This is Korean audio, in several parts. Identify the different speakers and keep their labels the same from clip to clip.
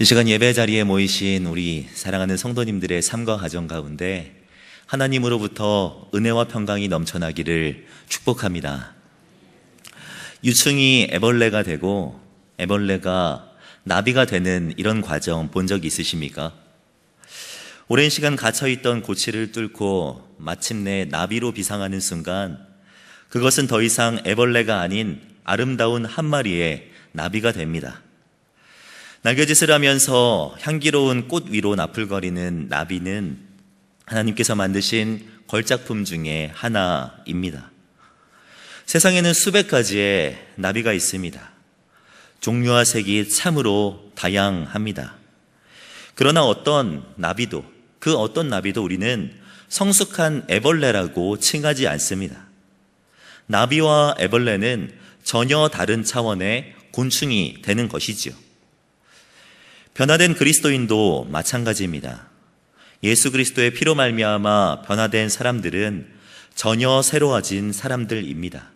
Speaker 1: 이 시간 예배 자리에 모이신 우리 사랑하는 성도님들의 삶과 가정 가운데 하나님으로부터 은혜와 평강이 넘쳐나기를 축복합니다. 유충이 애벌레가 되고 애벌레가 나비가 되는 이런 과정 본 적 있으십니까? 오랜 시간 갇혀있던 고치를 뚫고 마침내 나비로 비상하는 순간 그것은 더 이상 애벌레가 아닌 아름다운 한 마리의 나비가 됩니다. 날개짓을 하면서 향기로운 꽃 위로 나풀거리는 나비는 하나님께서 만드신 걸작품 중에 하나입니다. 세상에는 수백 가지의 나비가 있습니다. 종류와 색이 참으로 다양합니다. 그러나 그 어떤 나비도 우리는 성숙한 애벌레라고 칭하지 않습니다. 나비와 애벌레는 전혀 다른 차원의 곤충이 되는 것이지요. 변화된 그리스도인도 마찬가지입니다. 예수 그리스도의 피로 말미암아 변화된 사람들은 전혀 새로워진 사람들입니다.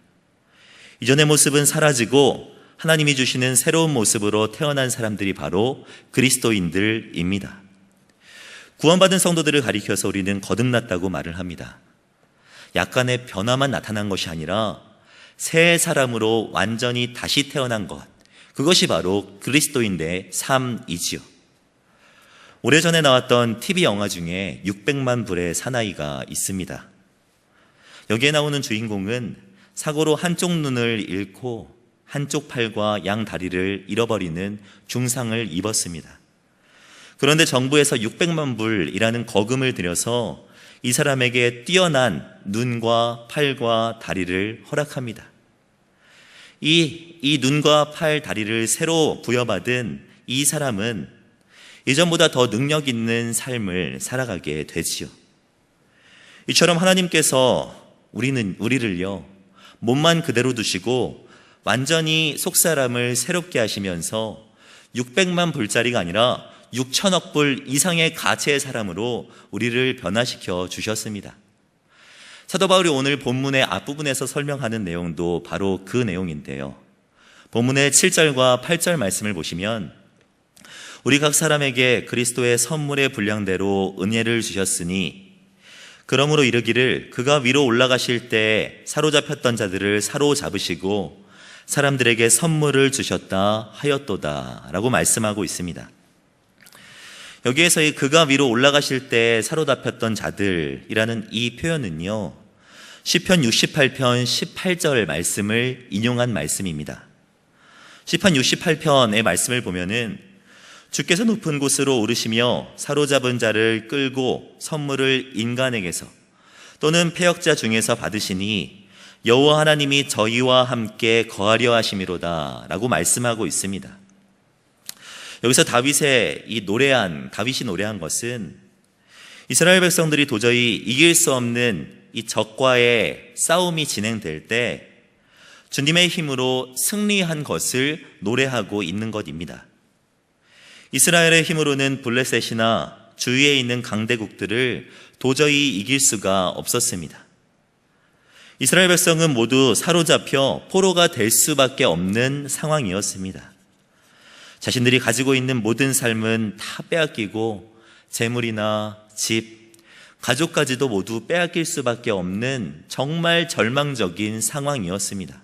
Speaker 1: 이전의 모습은 사라지고 하나님이 주시는 새로운 모습으로 태어난 사람들이 바로 그리스도인들입니다. 구원받은 성도들을 가리켜서 우리는 거듭났다고 말을 합니다. 약간의 변화만 나타난 것이 아니라 새 사람으로 완전히 다시 태어난 것, 그것이 바로 그리스도인의 삶이지요. 오래전에 나왔던 TV 영화 중에 600만 불의 사나이가 있습니다. 여기에 나오는 주인공은 사고로 한쪽 눈을 잃고 한쪽 팔과 양 다리를 잃어버리는 중상을 입었습니다. 그런데 정부에서 600만 불이라는 거금을 들여서 이 사람에게 뛰어난 눈과 팔과 다리를 허락합니다. 이 눈과 팔, 다리를 새로 부여받은 이 사람은 이전보다 더 능력 있는 삶을 살아가게 되지요. 이처럼 하나님께서 우리를요, 몸만 그대로 두시고 완전히 속사람을 새롭게 하시면서 600만 불짜리가 아니라 6천억 불 이상의 가치의 사람으로 우리를 변화시켜 주셨습니다. 사도 바울이 오늘 본문의 앞부분에서 설명하는 내용도 바로 그 내용인데요. 본문의 7절과 8절 말씀을 보시면 우리 각 사람에게 그리스도의 선물의 분량대로 은혜를 주셨으니 그러므로 이르기를 그가 위로 올라가실 때 사로잡혔던 자들을 사로잡으시고 사람들에게 선물을 주셨다 하였도다 라고 말씀하고 있습니다. 여기에서 이 그가 위로 올라가실 때 사로잡혔던 자들이라는 이 표현은요, 시편 68편 18절 말씀을 인용한 말씀입니다. 시편 68편의 말씀을 보면은 주께서 높은 곳으로 오르시며 사로잡은 자를 끌고 선물을 인간에게서 또는 패역자 중에서 받으시니 여호와 하나님이 저희와 함께 거하려 하심이로다 라고 말씀하고 있습니다. 여기서 다윗이 노래한 것은 이스라엘 백성들이 도저히 이길 수 없는 이 적과의 싸움이 진행될 때 주님의 힘으로 승리한 것을 노래하고 있는 것입니다. 이스라엘의 힘으로는 블레셋이나 주위에 있는 강대국들을 도저히 이길 수가 없었습니다. 이스라엘 백성은 모두 사로잡혀 포로가 될 수밖에 없는 상황이었습니다. 자신들이 가지고 있는 모든 삶은 다 빼앗기고 재물이나 집, 가족까지도 모두 빼앗길 수밖에 없는 정말 절망적인 상황이었습니다.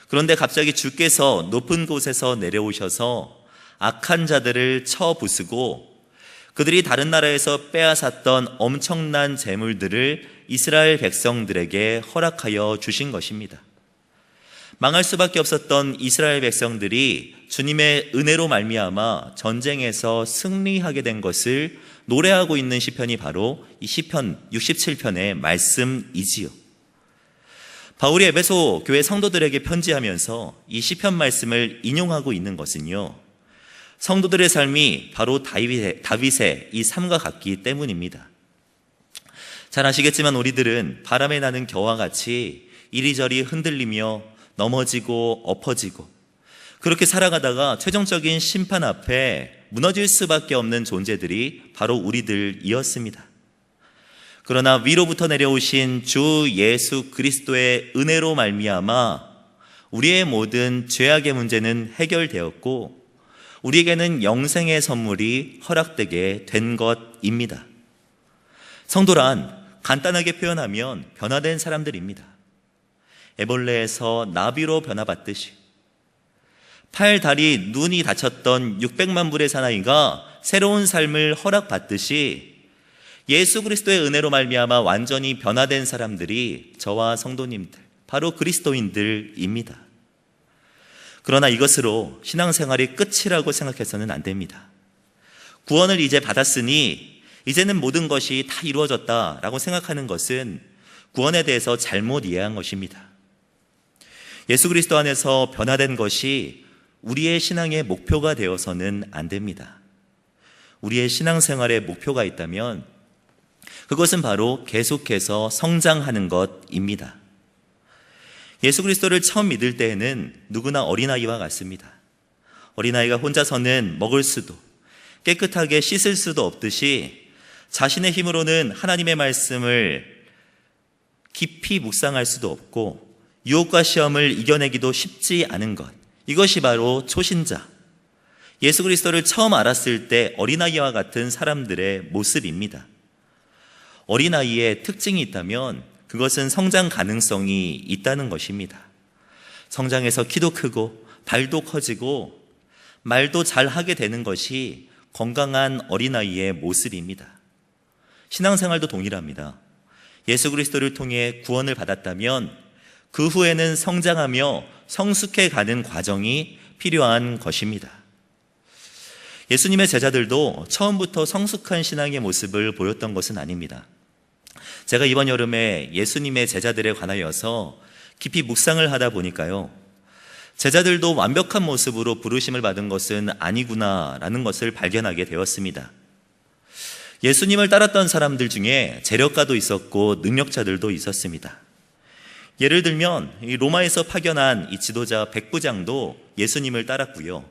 Speaker 1: 그런데 갑자기 주께서 높은 곳에서 내려오셔서 악한 자들을 쳐 부수고 그들이 다른 나라에서 빼앗았던 엄청난 재물들을 이스라엘 백성들에게 허락하여 주신 것입니다. 망할 수밖에 없었던 이스라엘 백성들이 주님의 은혜로 말미암아 전쟁에서 승리하게 된 것을 노래하고 있는 시편이 바로 이 시편 67편의 말씀이지요. 바울이 에베소 교회 성도들에게 편지하면서 이 시편 말씀을 인용하고 있는 것은요, 성도들의 삶이 바로 다윗의 이 삶과 같기 때문입니다. 잘 아시겠지만 우리들은 바람에 나는 겨와 같이 이리저리 흔들리며 넘어지고 엎어지고 그렇게 살아가다가 최종적인 심판 앞에 무너질 수밖에 없는 존재들이 바로 우리들이었습니다. 그러나 위로부터 내려오신 주 예수 그리스도의 은혜로 말미암아 우리의 모든 죄악의 문제는 해결되었고 우리에게는 영생의 선물이 허락되게 된 것입니다. 성도란 간단하게 표현하면 변화된 사람들입니다. 애벌레에서 나비로 변화받듯이 팔, 다리, 눈이 다쳤던 600만 불의 사나이가 새로운 삶을 허락받듯이 예수 그리스도의 은혜로 말미암아 완전히 변화된 사람들이 저와 성도님들, 바로 그리스도인들입니다. 그러나 이것으로 신앙생활이 끝이라고 생각해서는 안 됩니다. 구원을 이제 받았으니 이제는 모든 것이 다 이루어졌다라고 생각하는 것은 구원에 대해서 잘못 이해한 것입니다. 예수 그리스도 안에서 변화된 것이 우리의 신앙의 목표가 되어서는 안 됩니다. 우리의 신앙생활의 목표가 있다면 그것은 바로 계속해서 성장하는 것입니다. 예수 그리스도를 처음 믿을 때에는 누구나 어린아이와 같습니다. 어린아이가 혼자서는 먹을 수도 깨끗하게 씻을 수도 없듯이 자신의 힘으로는 하나님의 말씀을 깊이 묵상할 수도 없고 유혹과 시험을 이겨내기도 쉽지 않은 것, 이것이 바로 초신자, 예수 그리스도를 처음 알았을 때 어린아이와 같은 사람들의 모습입니다. 어린아이의 특징이 있다면 그것은 성장 가능성이 있다는 것입니다. 성장해서 키도 크고 발도 커지고 말도 잘하게 되는 것이 건강한 어린아이의 모습입니다. 신앙생활도 동일합니다. 예수 그리스도를 통해 구원을 받았다면 그 후에는 성장하며 성숙해 가는 과정이 필요한 것입니다. 예수님의 제자들도 처음부터 성숙한 신앙의 모습을 보였던 것은 아닙니다. 제가 이번 여름에 예수님의 제자들에 관하여서 깊이 묵상을 하다 보니까요, 제자들도 완벽한 모습으로 부르심을 받은 것은 아니구나라는 것을 발견하게 되었습니다. 예수님을 따랐던 사람들 중에 재력가도 있었고 능력자들도 있었습니다. 예를 들면 이 로마에서 파견한 이 지도자 백부장도 예수님을 따랐고요,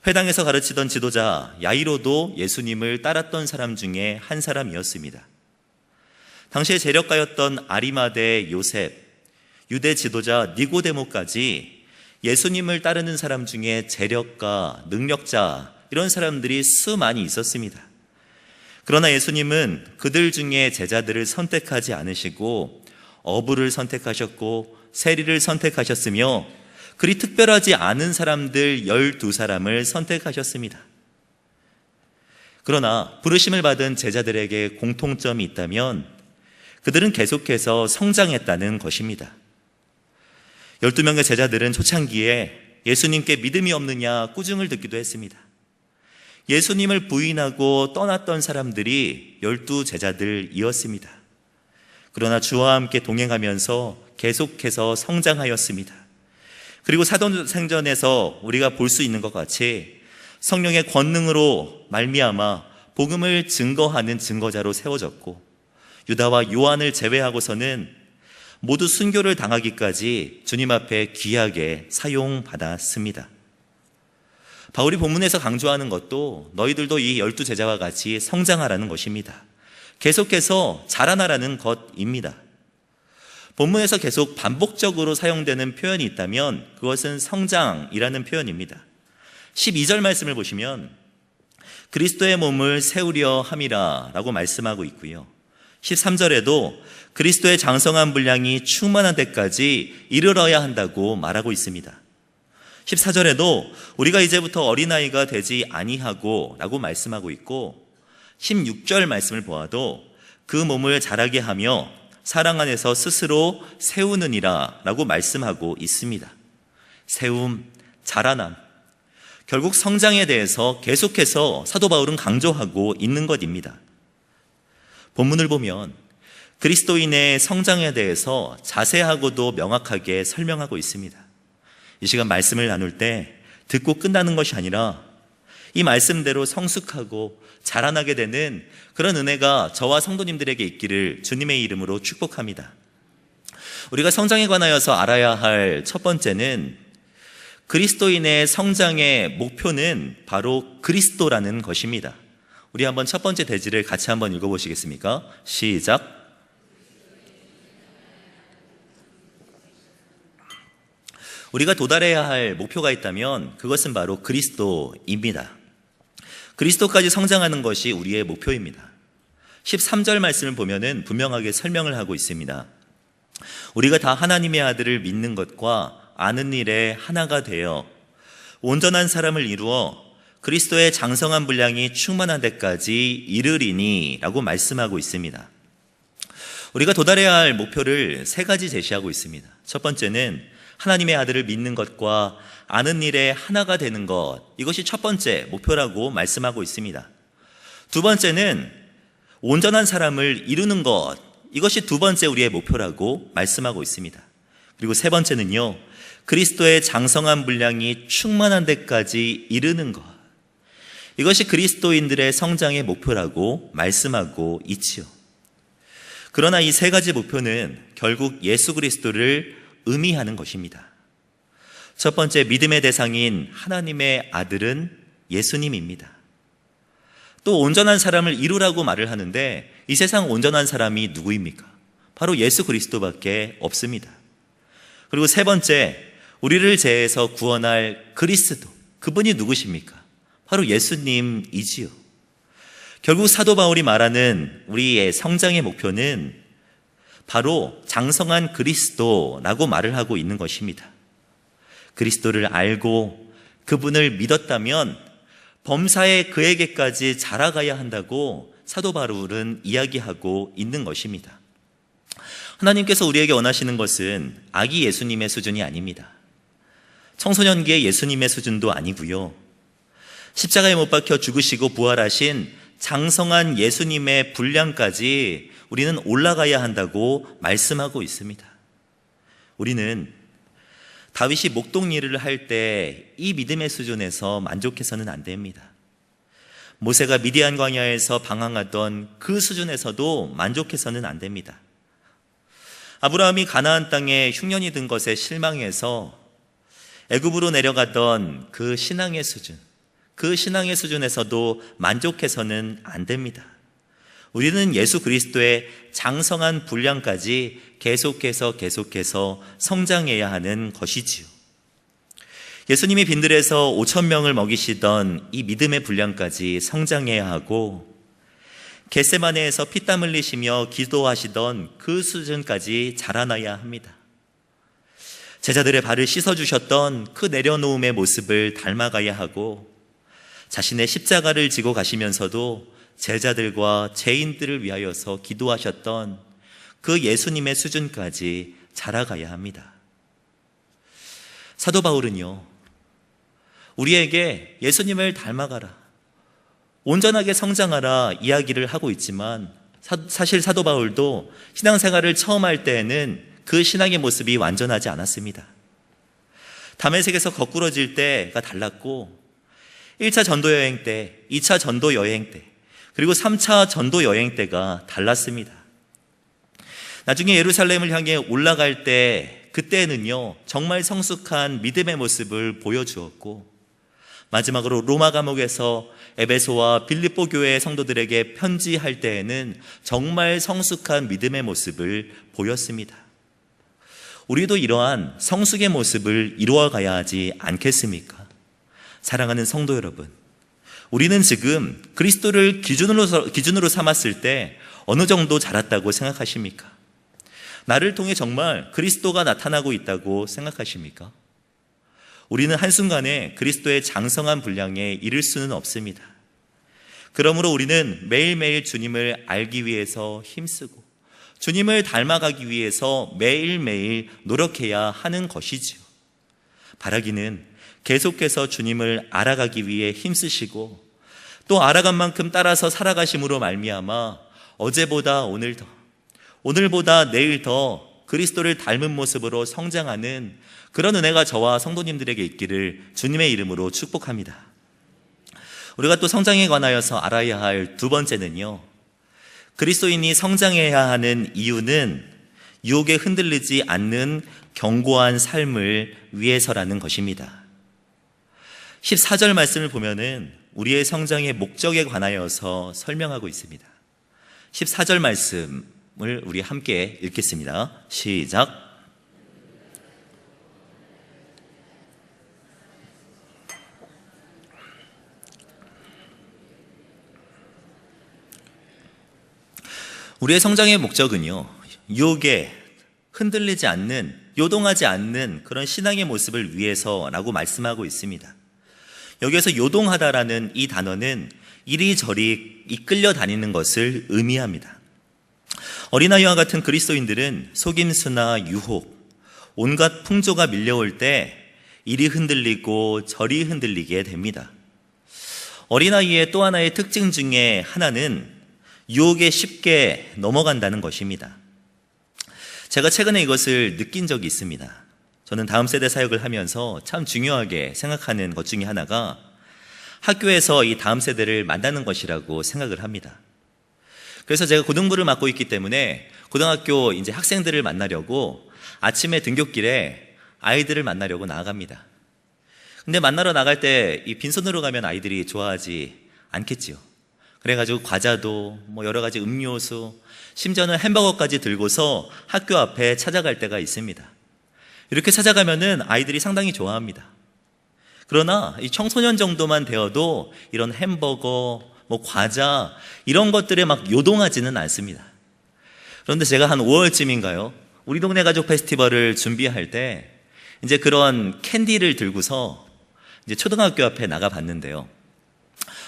Speaker 1: 회당에서 가르치던 지도자 야이로도 예수님을 따랐던 사람 중에 한 사람이었습니다. 당시에 재력가였던 아리마대 요셉, 유대 지도자 니고데모까지 예수님을 따르는 사람 중에 재력가, 능력자, 이런 사람들이 수많이 있었습니다. 그러나 예수님은 그들 중에 제자들을 선택하지 않으시고 어부를 선택하셨고 세리를 선택하셨으며 그리 특별하지 않은 사람들 12사람을 선택하셨습니다. 그러나 부르심을 받은 제자들에게 공통점이 있다면 그들은 계속해서 성장했다는 것입니다. 12명의 제자들은 초창기에 예수님께 믿음이 없느냐 꾸중을 듣기도 했습니다. 예수님을 부인하고 떠났던 사람들이 12제자들이었습니다. 그러나 주와 함께 동행하면서 계속해서 성장하였습니다. 그리고 사도행전에서 우리가 볼 수 있는 것 같이 성령의 권능으로 말미암아 복음을 증거하는 증거자로 세워졌고, 유다와 요한을 제외하고서는 모두 순교를 당하기까지 주님 앞에 귀하게 사용받았습니다. 바울이 본문에서 강조하는 것도 너희들도 이 12제자와 같이 성장하라는 것입니다. 계속해서 자라나라는 것입니다. 본문에서 계속 반복적으로 사용되는 표현이 있다면 그것은 성장이라는 표현입니다. 12절 말씀을 보시면 그리스도의 몸을 세우려 함이라 라고 말씀하고 있고요, 13절에도 그리스도의 장성한 분량이 충만한 데까지 이르러야 한다고 말하고 있습니다. 14절에도 우리가 이제부터 어린아이가 되지 아니하고 라고 말씀하고 있고, 16절 말씀을 보아도 그 몸을 자라게 하며 사랑 안에서 스스로 세우느니라 라고 말씀하고 있습니다. 세움, 자라남, 결국 성장에 대해서 계속해서 사도 바울은 강조하고 있는 것입니다. 본문을 보면 그리스도인의 성장에 대해서 자세하고도 명확하게 설명하고 있습니다. 이 시간 말씀을 나눌 때 듣고 끝나는 것이 아니라 이 말씀대로 성숙하고 자라나게 되는 그런 은혜가 저와 성도님들에게 있기를 주님의 이름으로 축복합니다. 우리가 성장에 관하여서 알아야 할 첫 번째는 그리스도인의 성장의 목표는 바로 그리스도라는 것입니다. 우리 한번 첫 번째 대지를 같이 한번 읽어보시겠습니까? 시작. 우리가 도달해야 할 목표가 있다면 그것은 바로 그리스도입니다. 그리스도까지 성장하는 것이 우리의 목표입니다. 13절 말씀을 보면은 분명하게 설명을 하고 있습니다. 우리가 다 하나님의 아들을 믿는 것과 아는 일에 하나가 되어 온전한 사람을 이루어 그리스도의 장성한 분량이 충만한 데까지 이르리니 라고 말씀하고 있습니다. 우리가 도달해야 할 목표를 세 가지 제시하고 있습니다. 첫 번째는 하나님의 아들을 믿는 것과 아는 일에 하나가 되는 것, 이것이 첫 번째 목표라고 말씀하고 있습니다. 두 번째는 온전한 사람을 이루는 것, 이것이 두 번째 우리의 목표라고 말씀하고 있습니다. 그리고 세 번째는요, 그리스도의 장성한 분량이 충만한 데까지 이르는 것, 이것이 그리스도인들의 성장의 목표라고 말씀하고 있지요. 그러나 이 세 가지 목표는 결국 예수 그리스도를 의미하는 것입니다. 첫 번째, 믿음의 대상인 하나님의 아들은 예수님입니다. 또 온전한 사람을 이루라고 말을 하는데 이 세상 온전한 사람이 누구입니까? 바로 예수 그리스도밖에 없습니다. 그리고 세 번째, 우리를 죄에서 구원할 그리스도, 그분이 누구십니까? 바로 예수님이지요. 결국 사도 바울이 말하는 우리의 성장의 목표는 바로 장성한 그리스도라고 말을 하고 있는 것입니다. 그리스도를 알고 그분을 믿었다면 범사에 그에게까지 자라가야 한다고 사도 바울은 이야기하고 있는 것입니다. 하나님께서 우리에게 원하시는 것은 아기 예수님의 수준이 아닙니다. 청소년기의 예수님의 수준도 아니고요. 십자가에 못 박혀 죽으시고 부활하신 장성한 예수님의 분량까지 우리는 올라가야 한다고 말씀하고 있습니다. 우리는 다윗이 목동일을 할 때 이 믿음의 수준에서 만족해서는 안 됩니다. 모세가 미디안 광야에서 방황하던 그 수준에서도 만족해서는 안 됩니다. 아브라함이 가나안 땅에 흉년이 든 것에 실망해서 애굽으로 내려가던 그 신앙의 수준, 그 신앙의 수준에서도 만족해서는 안 됩니다. 우리는 예수 그리스도의 장성한 분량까지 계속해서 성장해야 하는 것이지요. 예수님이 빈들에서 5,000명을 먹이시던 이 믿음의 분량까지 성장해야 하고 겟세마네에서 피땀 흘리시며 기도하시던 그 수준까지 자라나야 합니다. 제자들의 발을 씻어주셨던 그 내려놓음의 모습을 닮아가야 하고 자신의 십자가를 지고 가시면서도 제자들과 죄인들을 위하여서 기도하셨던 그 예수님의 수준까지 자라가야 합니다. 사도 바울은요, 우리에게 예수님을 닮아가라, 온전하게 성장하라 이야기를 하고 있지만 사실 사도 바울도 신앙생활을 처음 할 때에는 그 신앙의 모습이 완전하지 않았습니다. 다메섹에서 거꾸러질 때가 달랐고 1차 전도 여행 때, 2차 전도 여행 때, 그리고 3차 전도 여행 때가 달랐습니다. 나중에 예루살렘을 향해 올라갈 때 그때는요 정말 성숙한 믿음의 모습을 보여주었고 마지막으로 로마 감옥에서 에베소와 빌립보 교회의 성도들에게 편지할 때에는 정말 성숙한 믿음의 모습을 보였습니다. 우리도 이러한 성숙의 모습을 이루어가야 하지 않겠습니까? 사랑하는 성도 여러분, 우리는 지금 그리스도를 기준으로 삼았을 때 어느 정도 자랐다고 생각하십니까? 나를 통해 정말 그리스도가 나타나고 있다고 생각하십니까? 우리는 한순간에 그리스도의 장성한 분량에 이를 수는 없습니다. 그러므로 우리는 매일매일 주님을 알기 위해서 힘쓰고 주님을 닮아가기 위해서 매일매일 노력해야 하는 것이지요. 바라기는 계속해서 주님을 알아가기 위해 힘쓰시고 또 알아간 만큼 따라서 살아가심으로 말미암아 어제보다 오늘 더, 오늘보다 내일 더 그리스도를 닮은 모습으로 성장하는 그런 은혜가 저와 성도님들에게 있기를 주님의 이름으로 축복합니다. 우리가 또 성장에 관하여서 알아야 할 두 번째는요, 그리스도인이 성장해야 하는 이유는 유혹에 흔들리지 않는 견고한 삶을 위해서라는 것입니다. 14절 말씀을 보면은 우리의 성장의 목적에 관하여서 설명하고 있습니다. 14절 말씀을 우리 함께 읽겠습니다. 시작. 우리의 성장의 목적은요, 유혹에 흔들리지 않는, 요동하지 않는 그런 신앙의 모습을 위해서라고 말씀하고 있습니다. 여기에서 요동하다라는 이 단어는 이리저리 이끌려 다니는 것을 의미합니다. 어린아이와 같은 그리스도인들은 속임수나 유혹, 온갖 풍조가 밀려올 때 이리 흔들리고 저리 흔들리게 됩니다. 어린아이의 또 하나의 특징 중에 하나는 유혹에 쉽게 넘어간다는 것입니다. 제가 최근에 이것을 느낀 적이 있습니다. 저는 다음 세대 사역을 하면서 참 중요하게 생각하는 것 중에 하나가 학교에서 이 다음 세대를 만나는 것이라고 생각을 합니다. 그래서 제가 고등부를 맡고 있기 때문에 고등학교 이제 학생들을 만나려고 아침에 등굣길에 아이들을 만나려고 나아갑니다. 근데 만나러 나갈 때 이 빈손으로 가면 아이들이 좋아하지 않겠지요. 그래가지고 과자도 여러 가지 음료수, 심지어는 햄버거까지 들고서 학교 앞에 찾아갈 때가 있습니다. 이렇게 찾아가면은 아이들이 상당히 좋아합니다. 그러나 이 청소년 정도만 되어도 이런 햄버거, 과자 이런 것들에 막 요동하지는 않습니다. 그런데 제가 한 5월쯤인가요? 우리 동네 가족 페스티벌을 준비할 때 이제 그런 캔디를 들고서 이제 초등학교 앞에 나가봤는데요.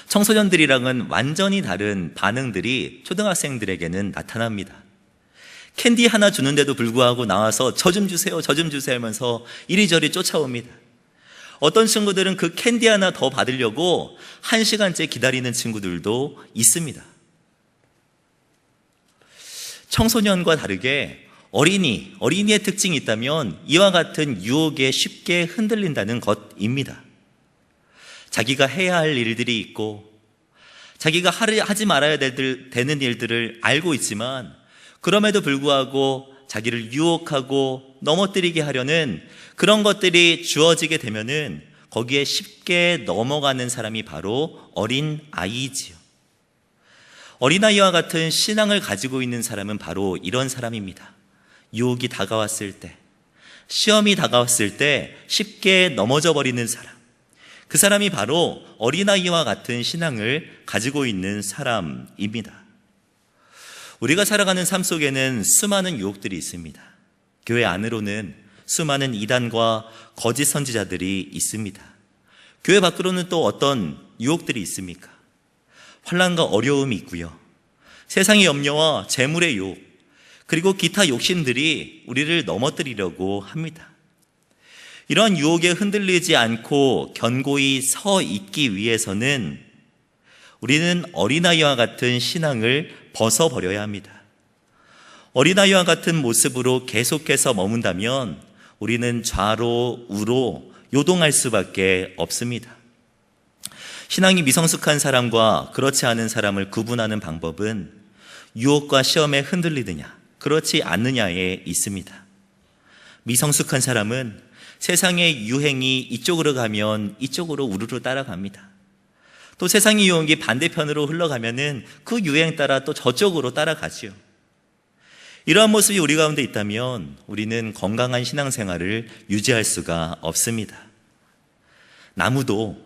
Speaker 1: 청소년들이랑은 완전히 다른 반응들이 초등학생들에게는 나타납니다. 캔디 하나 주는데도 불구하고 나와서 저 좀 주세요, 저 좀 주세요 하면서 이리저리 쫓아옵니다. 어떤 친구들은 그 캔디 하나 더 받으려고 1시간째 기다리는 친구들도 있습니다. 청소년과 다르게 어린이의 특징이 있다면 이와 같은 유혹에 쉽게 흔들린다는 것입니다. 자기가 해야 할 일들이 있고 자기가 하지 말아야 되는 일들을 알고 있지만 그럼에도 불구하고 자기를 유혹하고 넘어뜨리게 하려는 그런 것들이 주어지게 되면은 거기에 쉽게 넘어가는 사람이 바로 어린 아이지요. 어린아이와 같은 신앙을 가지고 있는 사람은 바로 이런 사람입니다. 유혹이 다가왔을 때, 시험이 다가왔을 때 쉽게 넘어져 버리는 사람, 그 사람이 바로 어린아이와 같은 신앙을 가지고 있는 사람입니다. 우리가 살아가는 삶 속에는 수많은 유혹들이 있습니다. 교회 안으로는 수많은 이단과 거짓 선지자들이 있습니다. 교회 밖으로는 또 어떤 유혹들이 있습니까? 환난과 어려움이 있고요. 세상의 염려와 재물의 유혹, 그리고 기타 욕심들이 우리를 넘어뜨리려고 합니다. 이러한 유혹에 흔들리지 않고 견고히 서 있기 위해서는 우리는 어린아이와 같은 신앙을 벗어버려야 합니다. 어린아이와 같은 모습으로 계속해서 머문다면 우리는 좌로 우로 요동할 수밖에 없습니다. 신앙이 미성숙한 사람과 그렇지 않은 사람을 구분하는 방법은 유혹과 시험에 흔들리느냐, 그렇지 않느냐에 있습니다. 미성숙한 사람은 세상의 유행이 이쪽으로 가면 이쪽으로 우르르 따라갑니다. 또 세상의 유행이 반대편으로 흘러가면은 그 유행 따라 또 저쪽으로 따라가지요. 이러한 모습이 우리 가운데 있다면 우리는 건강한 신앙생활을 유지할 수가 없습니다. 나무도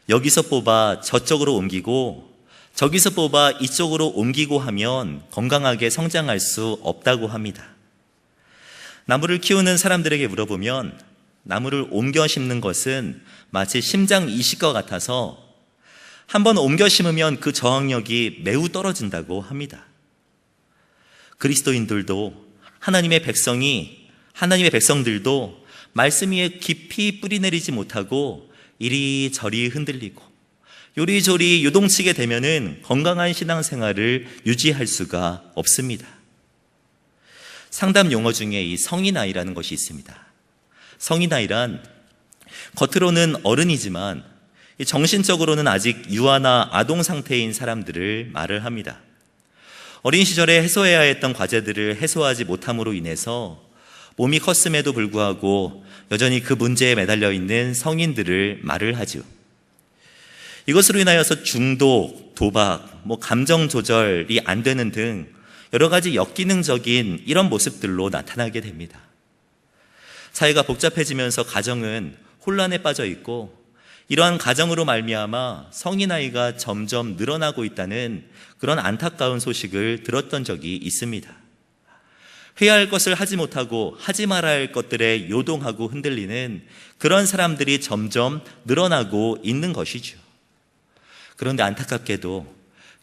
Speaker 1: 여기서 뽑아 저쪽으로 옮기고 저기서 뽑아 이쪽으로 옮기고 하면 건강하게 성장할 수 없다고 합니다. 나무를 키우는 사람들에게 물어보면 나무를 옮겨 심는 것은 마치 심장 이식과 같아서 한번 옮겨 심으면 그 저항력이 매우 떨어진다고 합니다. 그리스도인들도 하나님의 백성들도 말씀 위에 깊이 뿌리내리지 못하고 이리저리 흔들리고 요리조리 요동치게 되면은 건강한 신앙생활을 유지할 수가 없습니다. 상담 용어 중에 이 성인아이라는 것이 있습니다. 성인아이란 겉으로는 어른이지만 정신적으로는 아직 유아나 아동 상태인 사람들을 말을 합니다. 어린 시절에 해소해야 했던 과제들을 해소하지 못함으로 인해서 몸이 컸음에도 불구하고 여전히 그 문제에 매달려 있는 성인들을 말을 하죠. 이것으로 인하여서 중독, 도박, 감정 조절이 안 되는 등 여러 가지 역기능적인 이런 모습들로 나타나게 됩니다. 사회가 복잡해지면서 가정은 혼란에 빠져 있고 이러한 가정으로 말미암아 성인 나이가 점점 늘어나고 있다는 그런 안타까운 소식을 들었던 적이 있습니다. 해야 할 것을 하지 못하고 하지 말아야 할 것들에 요동하고 흔들리는 그런 사람들이 점점 늘어나고 있는 것이죠. 그런데 안타깝게도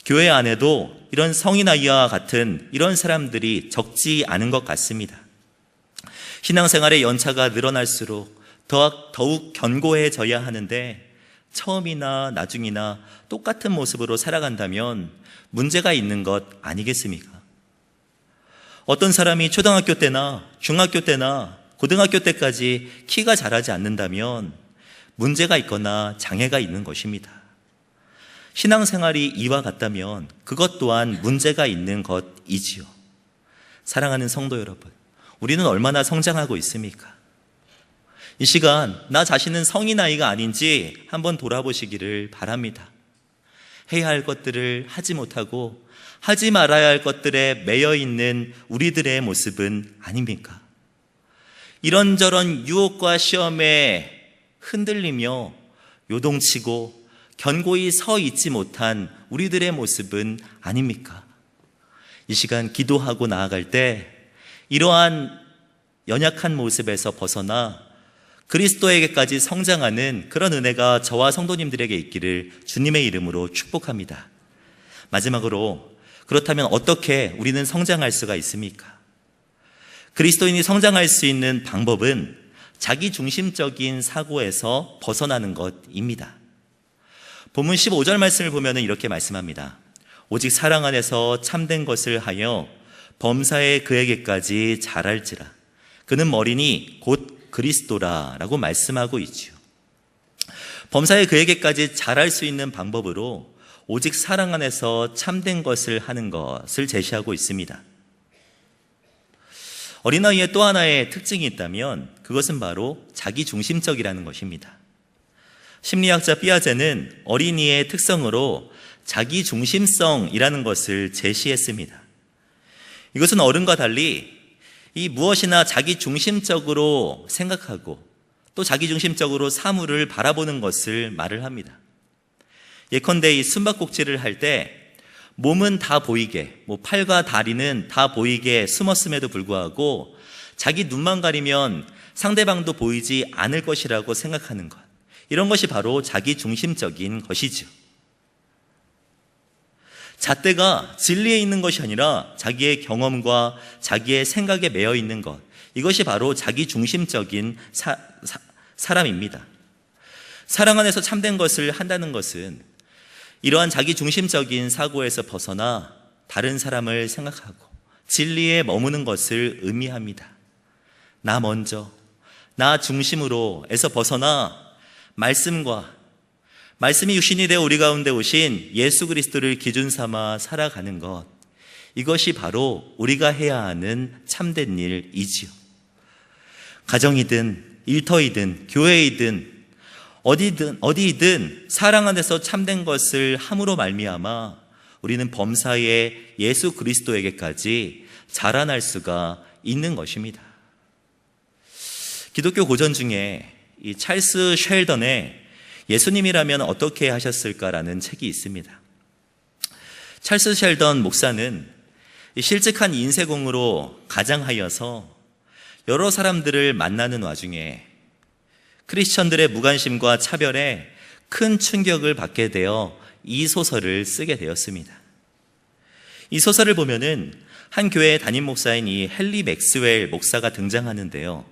Speaker 1: 교회 안에도 이런 성인 아이와 같은 이런 사람들이 적지 않은 것 같습니다. 신앙생활의 연차가 늘어날수록 더욱 견고해져야 하는데 처음이나 나중이나 똑같은 모습으로 살아간다면 문제가 있는 것 아니겠습니까? 어떤 사람이 초등학교 때나 중학교 때나 고등학교 때까지 키가 자라지 않는다면 문제가 있거나 장애가 있는 것입니다. 신앙생활이 이와 같다면 그것 또한 문제가 있는 것이지요. 사랑하는 성도 여러분, 우리는 얼마나 성장하고 있습니까? 이 시간 나 자신은 성인 아이가 아닌지 한번 돌아보시기를 바랍니다. 해야 할 것들을 하지 못하고 하지 말아야 할 것들에 매여 있는 우리들의 모습은 아닙니까? 이런저런 유혹과 시험에 흔들리며 요동치고 견고히 서 있지 못한 우리들의 모습은 아닙니까? 이 시간 기도하고 나아갈 때 이러한 연약한 모습에서 벗어나 그리스도에게까지 성장하는 그런 은혜가 저와 성도님들에게 있기를 주님의 이름으로 축복합니다. 마지막으로, 그렇다면 어떻게 우리는 성장할 수가 있습니까? 그리스도인이 성장할 수 있는 방법은 자기 중심적인 사고에서 벗어나는 것입니다. 본문 15절 말씀을 보면 이렇게 말씀합니다. 오직 사랑 안에서 참된 것을 하여 범사에 그에게까지 자랄지라. 그는 머리니 곧 그리스도라 라고 말씀하고 있죠. 범사에 그에게까지 자랄 수 있는 방법으로 오직 사랑 안에서 참된 것을 하는 것을 제시하고 있습니다. 어린아이의 또 하나의 특징이 있다면 그것은 바로 자기중심적이라는 것입니다. 심리학자 피아제는 어린이의 특성으로 자기중심성이라는 것을 제시했습니다. 이것은 어른과 달리 이 무엇이나 자기중심적으로 생각하고 또 자기중심적으로 사물을 바라보는 것을 말을 합니다. 예컨대 이 숨바꼭질을 할 때 몸은 다 보이게, 팔과 다리는 다 보이게 숨었음에도 불구하고 자기 눈만 가리면 상대방도 보이지 않을 것이라고 생각하는 것, 이런 것이 바로 자기중심적인 것이죠. 잣대가 진리에 있는 것이 아니라 자기의 경험과 자기의 생각에 매여 있는 것, 이것이 바로 자기중심적인 사람입니다. 사랑 안에서 참된 것을 한다는 것은 이러한 자기중심적인 사고에서 벗어나 다른 사람을 생각하고 진리에 머무는 것을 의미합니다. 나 먼저, 나 중심으로에서 벗어나 말씀이 육신이 되어 우리 가운데 오신 예수 그리스도를 기준 삼아 살아가는 것, 이것이 바로 우리가 해야 하는 참된 일이지요. 가정이든 일터이든 교회이든 어디이든 사랑 안에서 참된 것을 함으로 말미암아 우리는 범사의 예수 그리스도에게까지 자라날 수가 있는 것입니다. 기독교 고전 중에 이 찰스 쉘던의 예수님이라면 어떻게 하셨을까라는 책이 있습니다. 찰스 쉘던 목사는 실직한 인쇄공으로 가장하여서 여러 사람들을 만나는 와중에 크리스천들의 무관심과 차별에 큰 충격을 받게 되어 이 소설을 쓰게 되었습니다. 이 소설을 보면은 한 교회의 담임 목사인 이 헨리 맥스웰 목사가 등장하는데요.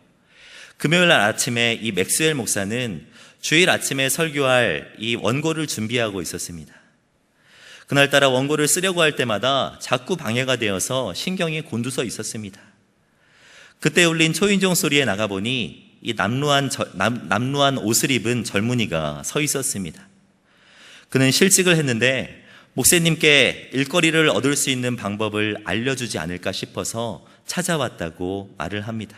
Speaker 1: 금요일 날 아침에 이 맥스웰 목사는 주일 아침에 설교할 이 원고를 준비하고 있었습니다. 그날따라 원고를 쓰려고 할 때마다 자꾸 방해가 되어서 신경이 곤두서 있었습니다. 그때 울린 초인종 소리에 나가보니 이 남루한 옷을 입은 젊은이가 서 있었습니다. 그는 실직을 했는데 목사님께 일거리를 얻을 수 있는 방법을 알려주지 않을까 싶어서 찾아왔다고 말을 합니다.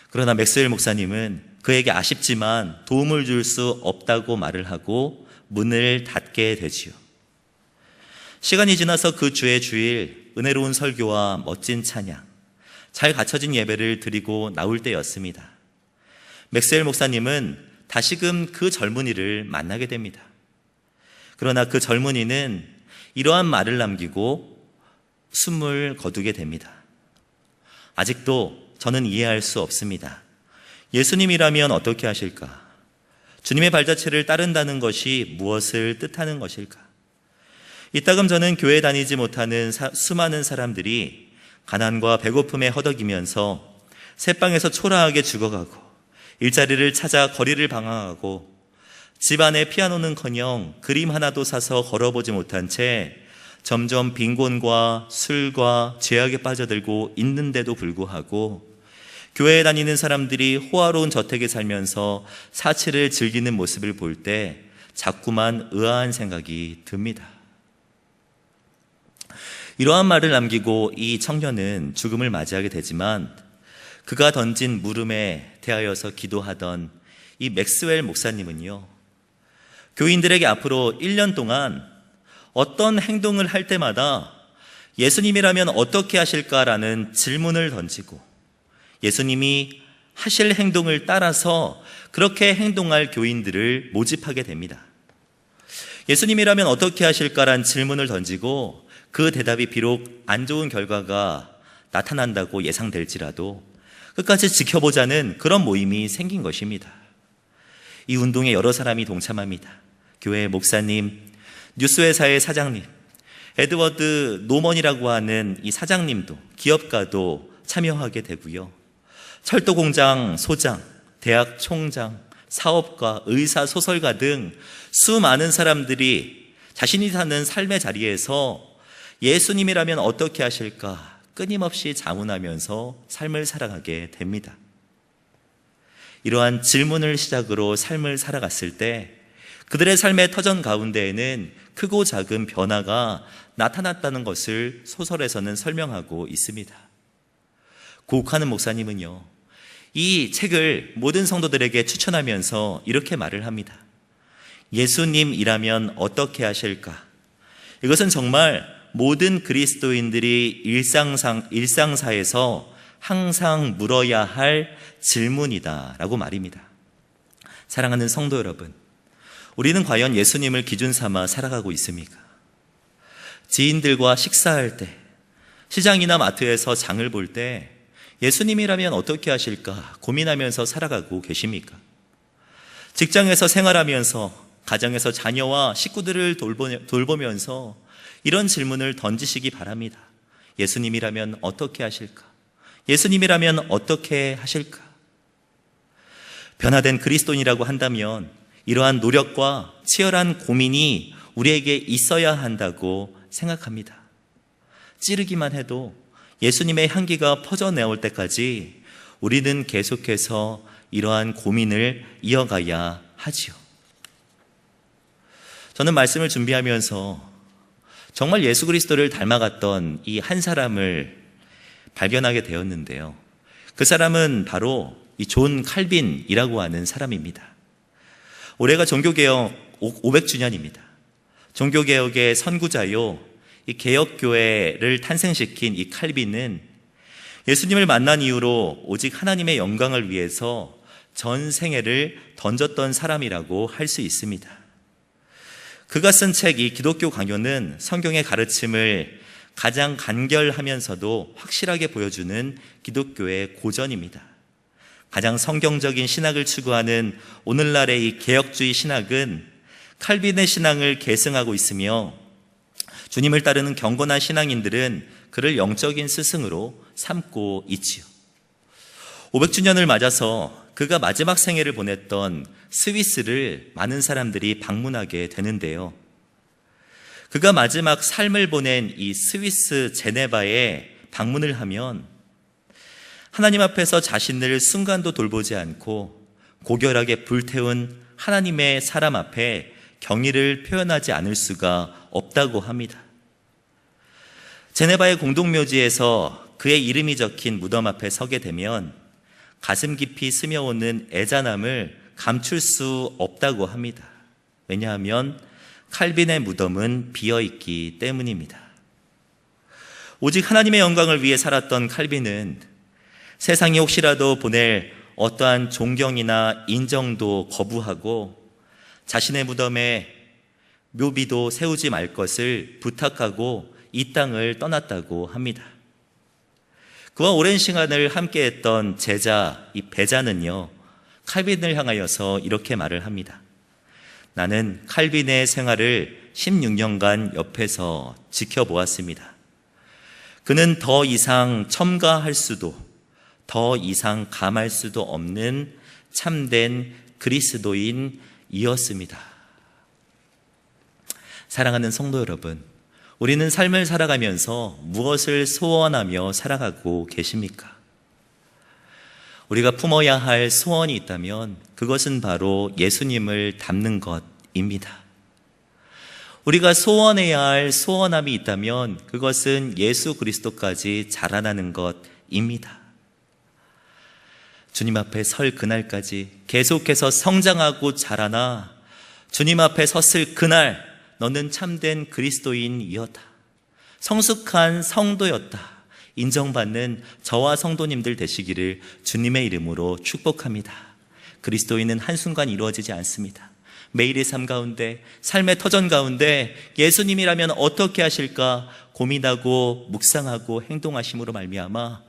Speaker 1: 그러나 맥스웰 목사님은 그에게 아쉽지만 도움을 줄 수 없다고 말을 하고 문을 닫게 되지요. 시간이 지나서 그 주의 주일 은혜로운 설교와 멋진 찬양, 잘 갖춰진 예배를 드리고 나올 때였습니다. 맥스웰 목사님은 다시금 그 젊은이를 만나게 됩니다. 그러나 그 젊은이는 이러한 말을 남기고 숨을 거두게 됩니다. 아직도 저는 이해할 수 없습니다. 예수님이라면 어떻게 하실까? 주님의 발자취를 따른다는 것이 무엇을 뜻하는 것일까? 이따금 저는 교회 다니지 못하는 수많은 사람들이 가난과 배고픔에 허덕이면서 새방에서 초라하게 죽어가고 일자리를 찾아 거리를 방황하고 집안에 피아노는커녕 그림 하나도 사서 걸어보지 못한 채 점점 빈곤과 술과 죄악에 빠져들고 있는데도 불구하고 교회에 다니는 사람들이 호화로운 저택에 살면서 사치를 즐기는 모습을 볼 때 자꾸만 의아한 생각이 듭니다. 이러한 말을 남기고 이 청년은 죽음을 맞이하게 되지만 그가 던진 물음에 대하여서 기도하던 이 맥스웰 목사님은요, 교인들에게 앞으로 1년 동안 어떤 행동을 할 때마다 예수님이라면 어떻게 하실까라는 질문을 던지고 예수님이 하실 행동을 따라서 그렇게 행동할 교인들을 모집하게 됩니다. 예수님이라면 어떻게 하실까라는 질문을 던지고 그 대답이 비록 안 좋은 결과가 나타난다고 예상될지라도 끝까지 지켜보자는 그런 모임이 생긴 것입니다. 이 운동에 여러 사람이 동참합니다. 교회 목사님, 뉴스회사의 사장님, 에드워드 노먼이라고 하는 이 사장님도, 기업가도 참여하게 되고요. 철도공장 소장, 대학 총장, 사업가, 의사, 소설가 등 수많은 사람들이 자신이 사는 삶의 자리에서 예수님이라면 어떻게 하실까 끊임없이 자문하면서 삶을 살아가게 됩니다. 이러한 질문을 시작으로 삶을 살아갔을 때 그들의 삶의 터전 가운데에는 크고 작은 변화가 나타났다는 것을 소설에서는 설명하고 있습니다. 고욱하는 목사님은요, 이 책을 모든 성도들에게 추천하면서 이렇게 말을 합니다. 예수님이라면 어떻게 하실까? 이것은 정말 모든 그리스도인들이 일상사에서 항상 물어야 할 질문이다 라고 말입니다. 사랑하는 성도 여러분, 우리는 과연 예수님을 기준 삼아 살아가고 있습니까? 지인들과 식사할 때, 시장이나 마트에서 장을 볼 때 예수님이라면 어떻게 하실까 고민하면서 살아가고 계십니까? 직장에서 생활하면서 가정에서 자녀와 식구들을 돌보면서 이런 질문을 던지시기 바랍니다. 예수님이라면 어떻게 하실까? 예수님이라면 어떻게 하실까? 변화된 그리스도인이라고 한다면 이러한 노력과 치열한 고민이 우리에게 있어야 한다고 생각합니다. 찌르기만 해도 예수님의 향기가 퍼져나올 때까지 우리는 계속해서 이러한 고민을 이어가야 하지요. 저는 말씀을 준비하면서 정말 예수 그리스도를 닮아갔던 이 한 사람을 발견하게 되었는데요. 그 사람은 바로 이 존 칼빈이라고 하는 사람입니다. 올해가 종교개혁 500주년입니다. 종교개혁의 선구자요, 이 개혁교회를 탄생시킨 이 칼빈은 예수님을 만난 이후로 오직 하나님의 영광을 위해서 전 생애를 던졌던 사람이라고 할 수 있습니다. 그가 쓴 책 이 기독교 강요는 성경의 가르침을 가장 간결하면서도 확실하게 보여주는 기독교의 고전입니다. 가장 성경적인 신학을 추구하는 오늘날의 이 개혁주의 신학은 칼빈의 신앙을 계승하고 있으며 주님을 따르는 경건한 신앙인들은 그를 영적인 스승으로 삼고 있지요. 500주년을 맞아서 그가 마지막 생애를 보냈던 스위스를 많은 사람들이 방문하게 되는데요. 그가 마지막 삶을 보낸 이 스위스 제네바에 방문을 하면 하나님 앞에서 자신을 순간도 돌보지 않고 고결하게 불태운 하나님의 사람 앞에 경의를 표현하지 않을 수가 없다고 합니다. 제네바의 공동묘지에서 그의 이름이 적힌 무덤 앞에 서게 되면 가슴 깊이 스며오는 애잔함을 감출 수 없다고 합니다. 왜냐하면 칼빈의 무덤은 비어있기 때문입니다. 오직 하나님의 영광을 위해 살았던 칼빈은 세상이 혹시라도 보낼 어떠한 존경이나 인정도 거부하고 자신의 무덤에 묘비도 세우지 말 것을 부탁하고 이 땅을 떠났다고 합니다. 그와 오랜 시간을 함께했던 제자 이 베자는요, 칼빈을 향하여서 이렇게 말을 합니다. 나는 칼빈의 생활을 16년간 옆에서 지켜보았습니다. 그는 더 이상 첨가할 수도 더 이상 감할 수도 없는 참된 그리스도인이었습니다. 사랑하는 성도 여러분, 우리는 삶을 살아가면서 무엇을 소원하며 살아가고 계십니까? 우리가 품어야 할 소원이 있다면 그것은 바로 예수님을 닮는 것입니다. 우리가 소원해야 할 소원함이 있다면 그것은 예수 그리스도까지 자라나는 것입니다. 주님 앞에 설 그날까지 계속해서 성장하고 자라나 주님 앞에 섰을 그날 너는 참된 그리스도인이었다, 성숙한 성도였다 인정받는 저와 성도님들 되시기를 주님의 이름으로 축복합니다. 그리스도인은 한순간 이루어지지 않습니다. 매일의 삶 가운데, 삶의 터전 가운데 예수님이라면 어떻게 하실까 고민하고 묵상하고 행동하심으로 말미암아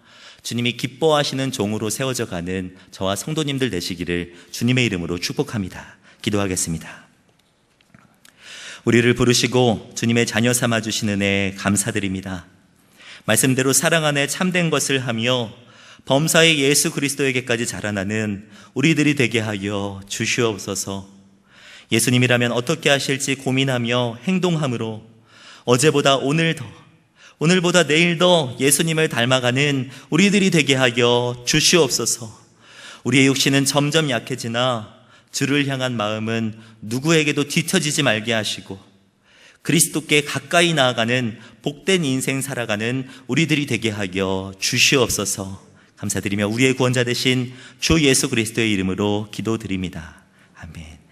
Speaker 1: 주님이 기뻐하시는 종으로 세워져 가는 저와 성도님들 되시기를 주님의 이름으로 축복합니다. 기도하겠습니다. 우리를 부르시고 주님의 자녀 삼아주시는 은혜 감사드립니다. 말씀대로 사랑 안에 참된 것을 하며 범사의 예수 그리스도에게까지 자라나는 우리들이 되게 하여 주시옵소서. 예수님이라면 어떻게 하실지 고민하며 행동함으로 어제보다 오늘 더, 오늘보다 내일 더 예수님을 닮아가는 우리들이 되게 하여 주시옵소서. 우리의 육신은 점점 약해지나 주를 향한 마음은 누구에게도 뒤처지지 말게 하시고 그리스도께 가까이 나아가는 복된 인생 살아가는 우리들이 되게 하여 주시옵소서. 감사드리며 우리의 구원자 되신 주 예수 그리스도의 이름으로 기도드립니다.